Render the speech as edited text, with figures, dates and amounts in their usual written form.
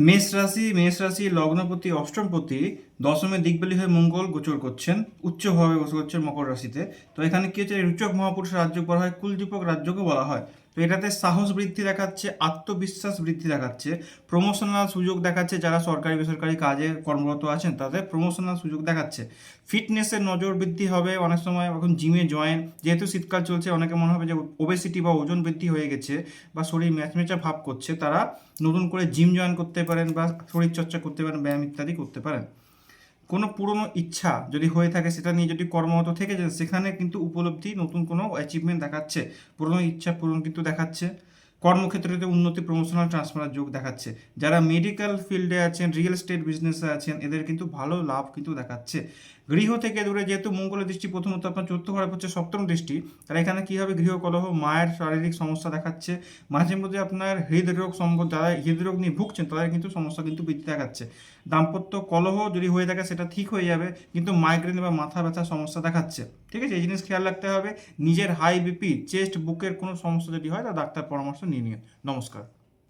মেষ রাশি লগ্নপতি অষ্টমপতি দশমে দিকবলী হয়ে মঙ্গল গোচর করছেন, উচ্চভাবে গোচর করছেন মকর রাশিতে। তো এখানে কি হচ্ছে, রুচক মহাপুরুষ রাজ্য বলা হয়, কুলদীপক রাজ্যকে বলা হয়। তো এটাতে সাহস বৃদ্ধি দেখাচ্ছে, আত্মবিশ্বাস বৃদ্ধি দেখাচ্ছে, প্রমোশনাল সুযোগ দেখাচ্ছে। যারা সরকারি বেসরকারি কাজে কর্মরত আছেন তাদের প্রমোশনাল সুযোগ দেখাচ্ছে। ফিটনেসের নজর বৃদ্ধি হবে। অনেক সময় এখন জিমে জয়েন, যেহেতু শীতকাল চলছে, অনেকে মনে হবে যে ওবেসিটি বা ওজন বৃদ্ধি হয়ে গেছে বা শরীর ম্যাচমেচা ভাব করছে, তারা নতুন করে জিম জয়েন করতে পারেন বা শরীরচর্চা করতে পারেন, ব্যায়াম ইত্যাদি করতে পারেন। কোনো পুরনো ইচ্ছা যদি হয়ে থাকে, সেটা নিয়ে যদি কর্মরত থেকে যায়, সেখানে কিন্তু উপলব্ধি, নতুন কোনো অ্যাচিভমেন্ট দেখাচ্ছে। পুরনো ইচ্ছা পূরণ কিন্তু দেখাচ্ছে। কর্মক্ষেত্রে উন্নতি, প্রমোশনাল ট্রান্সফারের যোগ দেখাচ্ছে। যারা মেডিকেল ফিল্ডে আছেন, রিয়েল এস্টেট বিজনেসে আছেন, এদের কিন্তু ভালো লাভ কিন্তু দেখাচ্ছে। গৃহ থেকে দূরে, যেহেতু মঙ্গলের দৃষ্টি প্রথমত আপনার চতুর্থ ঘরে পড়ছে, সপ্তম দৃষ্টি, তাহলে এখানে কী হবে, গৃহ কলহ, মায়ের শারীরিক সমস্যা দেখাচ্ছে। মাঝে মধ্যে আপনার হৃদরোগ যারা হৃদরোগ নিয়ে ভুগছেন তাদের কিন্তু সমস্যা কিন্তু বৃদ্ধি দেখাচ্ছে। দাম্পত্য কলহ যদি হয়ে থাকে সেটা ঠিক হয়ে যাবে, কিন্তু মাইগ্রেন বা মাথা ব্যথার সমস্যা দেখাচ্ছে। ঠিক আছে, এই জিনিস খেয়াল রাখতে হবে। নিজের হাই বিপি, চেস্ট, বুকের কোনো সমস্যা যদি হয় তা ডাক্তার পরামর্শ নিয়ে নিন। নমস্কার।